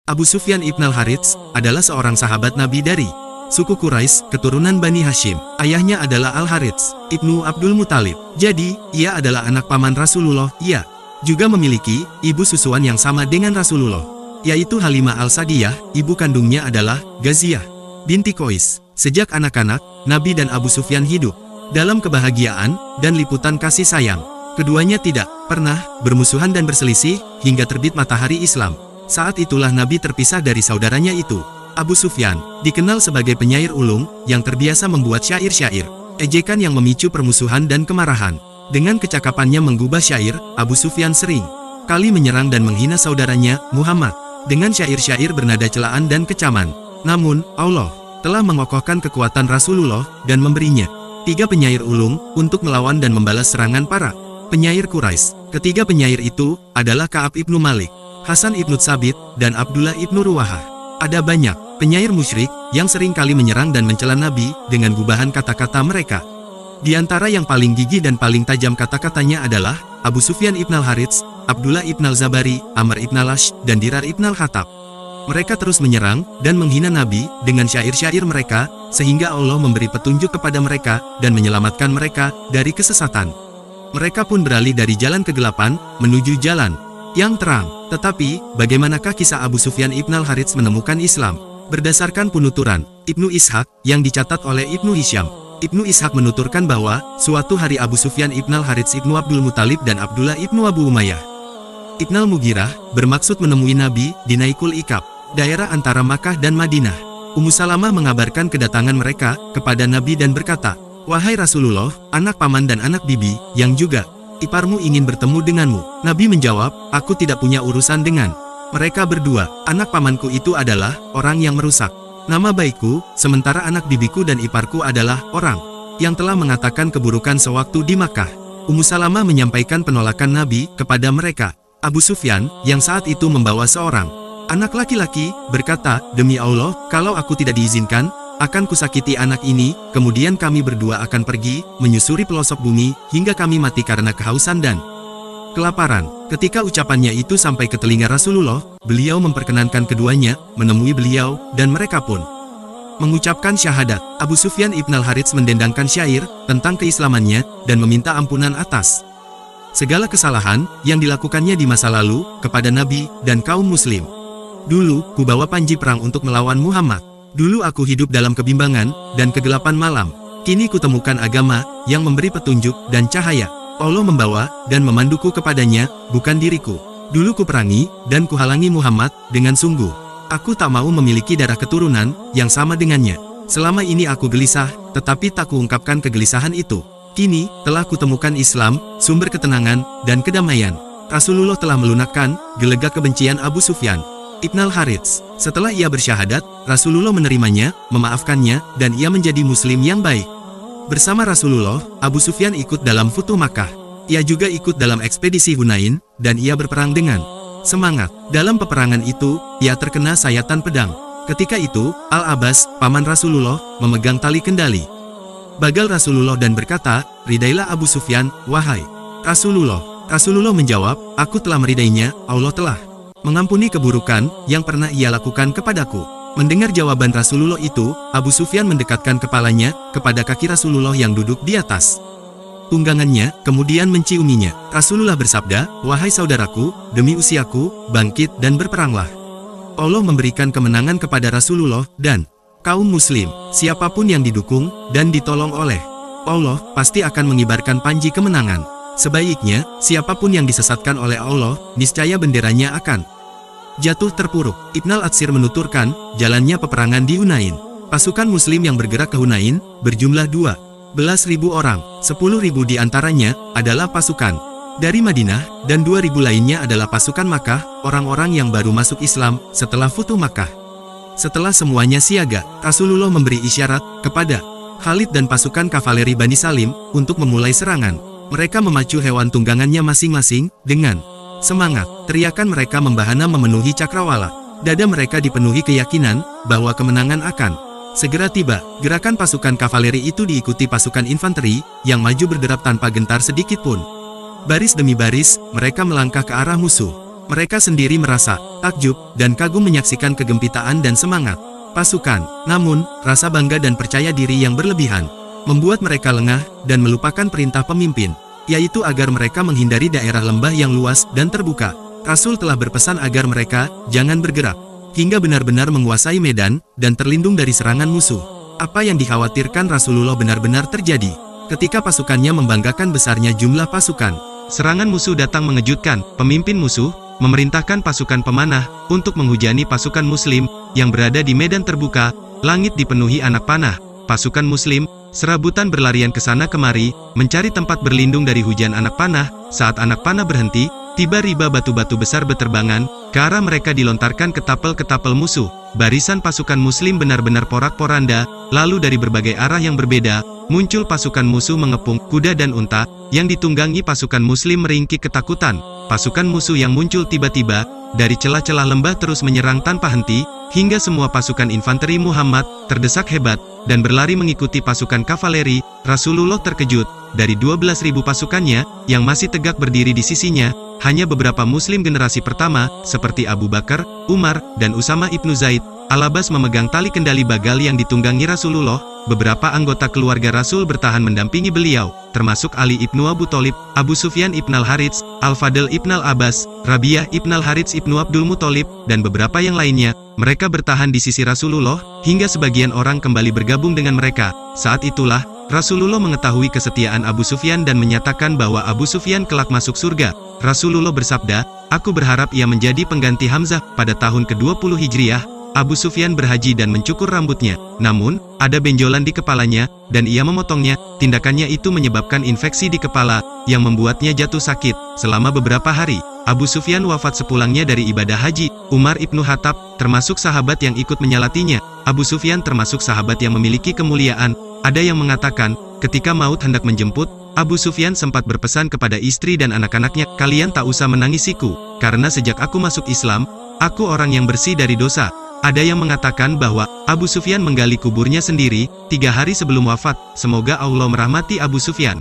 Abu Sufyan ibn al-Harits adalah seorang sahabat Nabi dari suku Quraisy, keturunan Bani Hashim. Ayahnya adalah Al-Harits ibnu Abdul Muthalib. Jadi, ia adalah anak paman Rasulullah. Ia juga memiliki ibu susuan yang sama dengan Rasulullah, yaitu Halimah al-Sa'diyah. Ibu kandungnya adalah Ghaziyah binti Qais. Sejak anak-anak, Nabi dan Abu Sufyan hidup dalam kebahagiaan dan liputan kasih sayang. Keduanya tidak pernah bermusuhan dan berselisih hingga terbit matahari Islam. Saat itulah Nabi terpisah dari saudaranya itu. Abu Sufyan dikenal sebagai penyair ulung yang terbiasa membuat syair-syair, ejekan yang memicu permusuhan dan kemarahan. Dengan kecakapannya menggubah syair, Abu Sufyan sering kali menyerang dan menghina saudaranya, Muhammad, dengan syair-syair bernada celaan dan kecaman. Namun, Allah telah mengokohkan kekuatan Rasulullah dan memberinya 3 penyair ulung untuk melawan dan membalas serangan para penyair Quraisy. Ketiga penyair itu adalah Ka'ab ibnu Malik, Hasan ibnu Tsabit, dan Abdullah ibnu Ruwahah. Ada banyak penyair musyrik yang sering kali menyerang dan mencela Nabi dengan gubahan kata-kata mereka. Di antara yang paling gigih dan paling tajam kata-katanya adalah Abu Sufyan ibn al-Harits, Abdullah ibn al-Zabari, Amr ibn al-Ash, dan Dirar ibn al-Khattab. Mereka terus menyerang dan menghina Nabi dengan syair-syair mereka, sehingga Allah memberi petunjuk kepada mereka dan menyelamatkan mereka dari kesesatan. Mereka pun beralih dari jalan kegelapan menuju jalan yang terang. Tetapi, bagaimanakah kisah Abu Sufyan ibn al-Harits menemukan Islam? Berdasarkan penuturan Ibnu Ishaq yang dicatat oleh Ibnu Hisham, Ibnu Ishaq menuturkan bahwa suatu hari Abu Sufyan ibn al-Harits ibnu Abdul Muthalib dan Abdullah ibnu Abu Umayyah ibn al-Mughirah bermaksud menemui Nabi di Naikul Iqab, daerah antara Makkah dan Madinah. Ummu Salamah mengabarkan kedatangan mereka kepada Nabi dan berkata, "Wahai Rasulullah, anak paman dan anak bibi, yang juga iparmu ingin bertemu denganmu." Nabi menjawab, "Aku tidak punya urusan dengan mereka berdua. Anak pamanku itu adalah orang yang merusak nama baikku, sementara anak bibiku dan iparku adalah orang yang telah mengatakan keburukan sewaktu di Makkah." Ummu Salamah menyampaikan penolakan Nabi kepada mereka. Abu Sufyan, yang saat itu membawa seorang anak laki-laki, berkata, "Demi Allah, kalau aku tidak diizinkan, akan kusakiti anak ini, kemudian kami berdua akan pergi, menyusuri pelosok bumi, hingga kami mati karena kehausan dan kelaparan." Ketika ucapannya itu sampai ke telinga Rasulullah, beliau memperkenankan keduanya menemui beliau, dan mereka pun mengucapkan syahadat. Abu Sufyan ibn al-Harits mendendangkan syair tentang keislamannya, dan meminta ampunan atas segala kesalahan yang dilakukannya di masa lalu kepada Nabi dan kaum muslim. "Dulu, ku bawa panji perang untuk melawan Muhammad. Dulu aku hidup dalam kebimbangan dan kegelapan malam. Kini kutemukan agama yang memberi petunjuk dan cahaya. Allah membawa dan memanduku kepadanya, bukan diriku. Dulu kuperangi dan kuhalangi Muhammad dengan sungguh. Aku tak mau memiliki darah keturunan yang sama dengannya. Selama ini aku gelisah, tetapi tak kuungkapkan kegelisahan itu. Kini, telah kutemukan Islam, sumber ketenangan dan kedamaian." Rasulullah telah melunakkan gelegak kebencian Abu Sufyan ibn al-Harits. Setelah ia bersyahadat, Rasulullah menerimanya, memaafkannya, dan ia menjadi muslim yang baik. Bersama Rasulullah, Abu Sufyan ikut dalam Futuh Makkah. Ia juga ikut dalam ekspedisi Hunain, dan ia berperang dengan semangat. Dalam peperangan itu, ia terkena sayatan pedang. Ketika itu, Al-Abbas, paman Rasulullah, memegang tali kendali bagal Rasulullah dan berkata, "Ridailah Abu Sufyan, wahai Rasulullah." Rasulullah menjawab, "Aku telah meridainya, Allah telah mengampuni keburukan yang pernah ia lakukan kepadaku." Mendengar jawaban Rasulullah itu, Abu Sufyan mendekatkan kepalanya kepada kaki Rasulullah yang duduk di atas tunggangannya, kemudian menciuminya. Rasulullah bersabda, "Wahai saudaraku, demi usiaku, bangkit dan berperanglah." Allah memberikan kemenangan kepada Rasulullah dan kaum muslim. Siapapun yang didukung dan ditolong oleh Allah, pasti akan mengibarkan panji kemenangan. Sebaliknya, siapapun yang disesatkan oleh Allah, niscaya benderanya akan jatuh terpuruk. Ibn al-Atsir menuturkan, jalannya peperangan di Hunain. Pasukan muslim yang bergerak ke Hunain berjumlah 12.000 orang. 10.000 di antaranya adalah pasukan dari Madinah, dan 2.000 lainnya adalah pasukan Makkah, orang-orang yang baru masuk Islam setelah Futuh Makkah. Setelah semuanya siaga, Rasulullah memberi isyarat kepada Khalid dan pasukan kavaleri Bani Salim untuk memulai serangan. Mereka memacu hewan tunggangannya masing-masing dengan semangat. Teriakan mereka membahana memenuhi cakrawala. Dada mereka dipenuhi keyakinan bahwa kemenangan akan segera tiba. Gerakan pasukan kavaleri itu diikuti pasukan infanteri yang maju berderap tanpa gentar sedikit pun. Baris demi baris, mereka melangkah ke arah musuh. Mereka sendiri merasa takjub dan kagum menyaksikan kegempitaan dan semangat pasukan. Namun, rasa bangga dan percaya diri yang berlebihan membuat mereka lengah dan melupakan perintah pemimpin, yaitu agar mereka menghindari daerah lembah yang luas dan terbuka. Rasul telah berpesan agar mereka jangan bergerak hingga benar-benar menguasai medan dan terlindung dari serangan musuh. Apa yang dikhawatirkan Rasulullah benar-benar terjadi ketika pasukannya membanggakan besarnya jumlah pasukan. Serangan musuh datang mengejutkan. Pemimpin musuh memerintahkan pasukan pemanah untuk menghujani pasukan muslim yang berada di medan terbuka. Langit dipenuhi anak panah. Pasukan muslim serabutan berlarian ke sana kemari, mencari tempat berlindung dari hujan anak panah. Saat anak panah berhenti, tiba-tiba batu-batu besar berterbangan ke arah mereka dilontarkan ke tapel musuh. Barisan pasukan muslim benar-benar porak-poranda, lalu dari berbagai arah yang berbeda, muncul pasukan musuh mengepung kuda dan unta, yang ditunggangi pasukan muslim meringkik ketakutan. Pasukan musuh yang muncul tiba-tiba, dari celah-celah lembah terus menyerang tanpa henti, hingga semua pasukan infanteri Muhammad, terdesak hebat, dan berlari mengikuti pasukan kavaleri. Rasulullah terkejut, dari 12.000 pasukannya, yang masih tegak berdiri di sisinya, hanya beberapa muslim generasi pertama, seperti Abu Bakar, Umar, dan Usama ibnu Zaid, al-Abbas memegang tali kendali bagal yang ditunggangi Rasulullah. Beberapa anggota keluarga Rasul bertahan mendampingi beliau, termasuk Ali ibnu Abu Thalib, Abu Sufyan ibn al-Harits, Al-Fadl ibn al-Abbas, Rabi'ah ibn al-Harits ibnu Abdul Muthalib, dan beberapa yang lainnya. Mereka bertahan di sisi Rasulullah, hingga sebagian orang kembali bergabung dengan mereka. Saat itulah, Rasulullah mengetahui kesetiaan Abu Sufyan dan menyatakan bahwa Abu Sufyan kelak masuk surga. Rasulullah bersabda, "Aku berharap ia menjadi pengganti Hamzah." Pada tahun ke-20 Hijriah, Abu Sufyan berhaji dan mencukur rambutnya. Namun, ada benjolan di kepalanya, dan ia memotongnya. Tindakannya itu menyebabkan infeksi di kepala, yang membuatnya jatuh sakit. Selama beberapa hari, Abu Sufyan wafat sepulangnya dari ibadah haji. Umar ibnu Khattab, termasuk sahabat yang ikut menyalatinya. Abu Sufyan termasuk sahabat yang memiliki kemuliaan. Ada yang mengatakan, ketika maut hendak menjemput, Abu Sufyan sempat berpesan kepada istri dan anak-anaknya, "Kalian tak usah menangisiku, karena sejak aku masuk Islam, aku orang yang bersih dari dosa." Ada yang mengatakan bahwa Abu Sufyan menggali kuburnya sendiri 3 hari sebelum wafat. Semoga Allah merahmati Abu Sufyan.